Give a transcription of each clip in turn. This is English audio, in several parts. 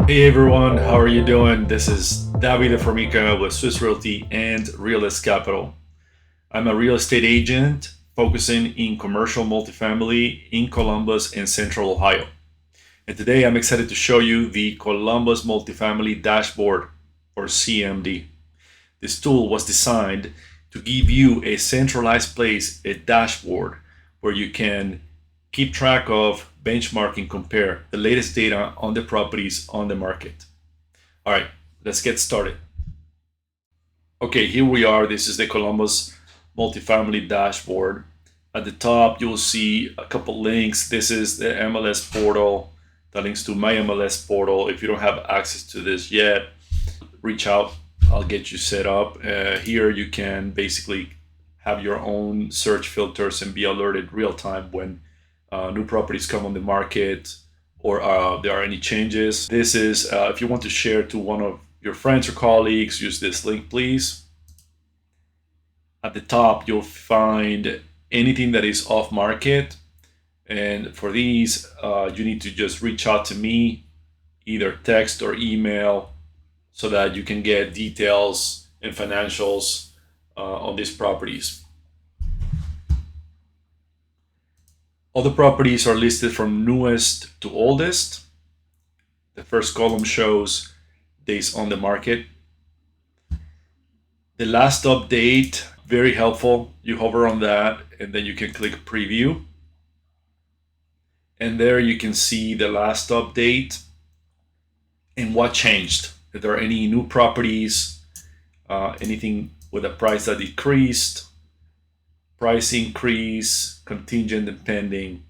Hey everyone, how are you doing? This is Davide Formica with Swiss Realty and Realist Capital. I'm a real estate agent focusing in commercial multifamily in Columbus and Central Ohio. And today I'm excited to show you the Columbus Multifamily Dashboard, or CMD. This tool was designed to give you a centralized place, a dashboard, where you can keep track of, benchmark, and compare the latest data on the properties on the market. All right, let's get started. Okay, here we are. This is the Columbus Multifamily Dashboard. At the top, you'll see a couple links. This is the MLS portal, the links to my MLS portal. If you don't have access to this yet, reach out. I'll get you set up. Here you can basically have your own search filters and be alerted real time when new properties come on the market or there are any changes. This is if you want to share to one of your friends or colleagues, use this link, please. At the top, you'll find anything that is off market. And for these, you need to just reach out to me, either text or email, so that you can get details and financials on these properties. All the properties are listed from newest to oldest. The first column shows days on the market. The last update, very helpful. You hover on that and then you can click preview. And there you can see the last update and what changed. If there are any new properties, anything with a price that decreased, price increase, contingent and pending.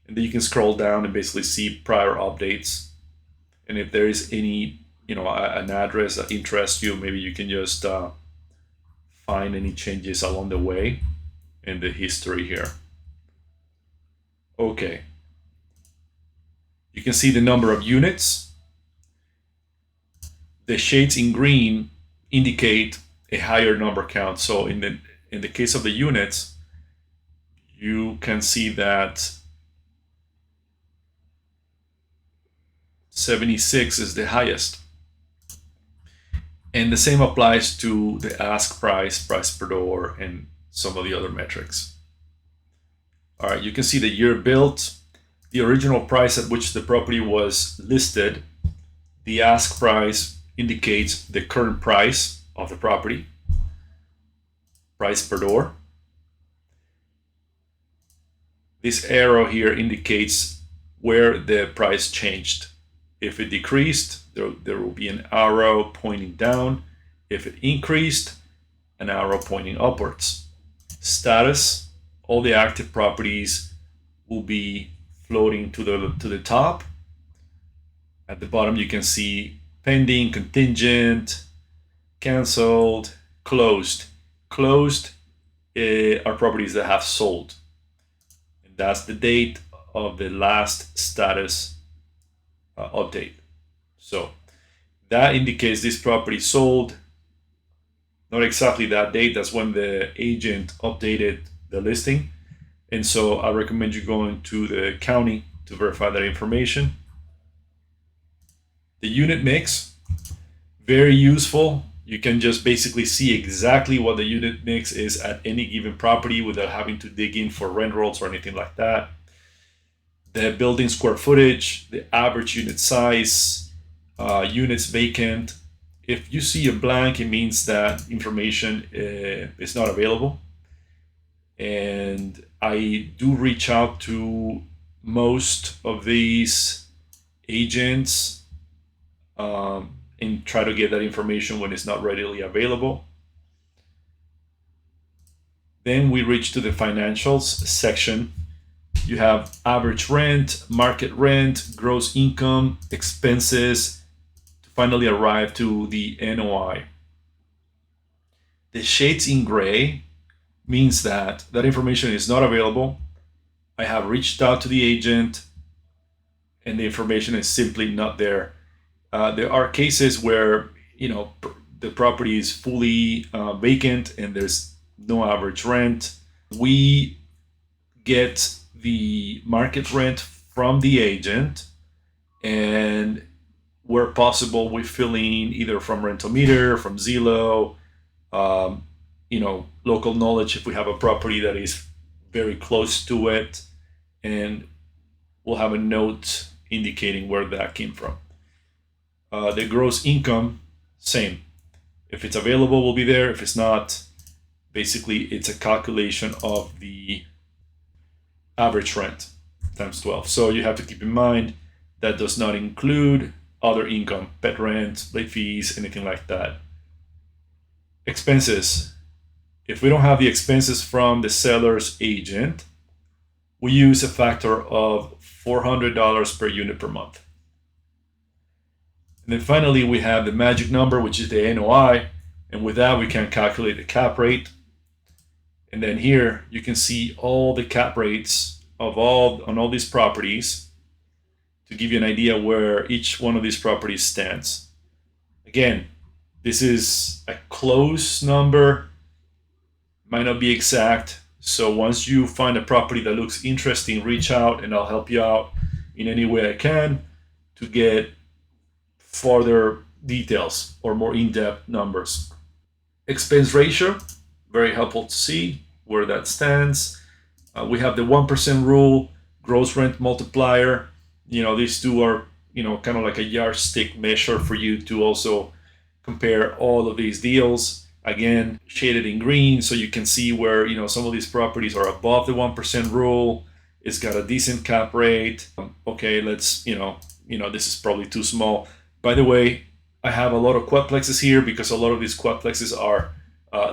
And then you can scroll down and basically see prior updates. And if there is any, an address that interests you, maybe you can just find any changes along the way in the history here. Okay. You can see the number of units. The shades in green indicate a higher number count. So in the case of the units, you can see that 76 is the highest. And the same applies to the ask price, price per door, and some of the other metrics. All right, you can see the year built, the original price at which the property was listed. The ask price indicates the current price of the property, price per door. This arrow here indicates where the price changed. If it decreased, there will be an arrow pointing down. If it increased, an arrow pointing upwards. Status, all the active properties will be floating to the top. At the bottom, you can see pending, contingent, canceled, closed. Closed are properties that have sold. And that's the date of the last status update. So that indicates this property sold. Not exactly that date, that's when the agent updated the listing. And so I recommend you going to the county to verify that information. The unit mix, very useful. You can just basically see exactly what the unit mix is at any given property without having to dig in for rent rolls or anything like that. The building square footage, the average unit size, units vacant. If you see a blank, it means that information is not available. And I do reach out to most of these agents and try to get that information when it's not readily available. Then we reach to the financials section. You have average rent, market rent, gross income, expenses, to finally arrive to the NOI. The shades in gray means that information is not available. I have reached out to the agent and the information is simply not there. There are cases where the property is fully vacant and there's no average rent. We get the market rent from the agent and where possible, we fill in either from Rental Meter, from Zillow, local knowledge if we have a property that is very close to it, and we'll have a note indicating where that came from. The gross income, same. If it's available, will be there. If it's not, basically it's a calculation of the average rent times 12. So you have to keep in mind that does not include other income, pet rent, late fees, anything like that. Expenses. If we don't have the expenses from the seller's agent, we use a factor of $400 per unit per month. And then finally, we have the magic number, which is the NOI. And with that, we can calculate the cap rate. And then here you can see all the cap rates on all these properties to give you an idea where each one of these properties stands. Again, this is a close number, might not be exact. So once you find a property that looks interesting, reach out and I'll help you out in any way I can to get further details or more in-depth numbers. Expense ratio, very helpful to see where that stands. We have the 1% rule, gross rent multiplier. These two are, kind of like a yardstick measure for you to also compare all of these deals. Again, shaded in green, so you can see where, some of these properties are above the 1% rule. It's got a decent cap rate. Okay, let's, this is probably too small. By the way, I have a lot of quadplexes here because a lot of these quadplexes are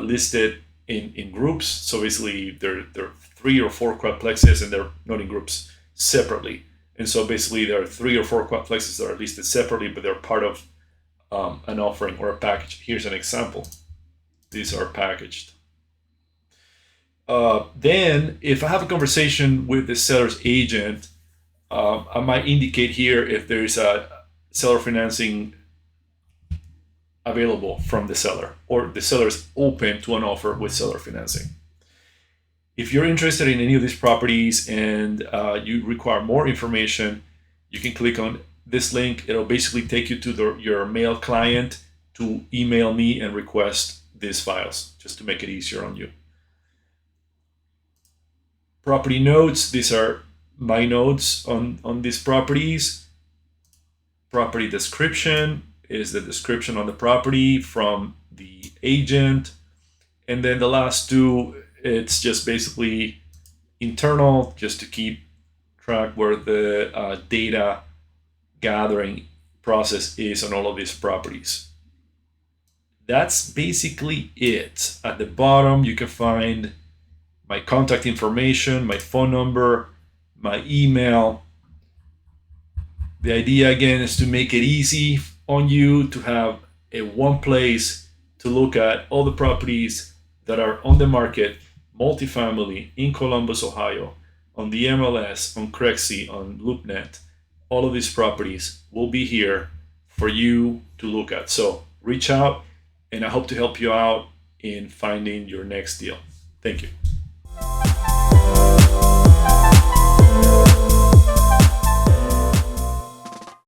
listed in groups. So basically, there are 3 or 4 quadplexes and they're not in groups separately. And so basically, there are 3 or 4 quadplexes that are listed separately, but they're part of an offering or a package. Here's an example. These are packaged. Then, if I have a conversation with the seller's agent, I might indicate here if there is a seller financing available from the seller, or the seller is open to an offer with seller financing. If you're interested in any of these properties and you require more information, you can click on this link. It'll basically take you to your mail client to email me and request these files, just to make it easier on you. Property notes, these are my notes on these properties. Property description is the description on the property from the agent. And then the last two, it's just basically internal, just to keep track where the data gathering process is on all of these properties. That's basically it. At the bottom, you can find my contact information, my phone number, my email. The idea again is to make it easy on you to have a one place to look at all the properties that are on the market, multifamily in Columbus, Ohio, on the MLS, on Crexi, on LoopNet. All of these properties will be here for you to look at. So reach out, and I hope to help you out in finding your next deal. Thank you.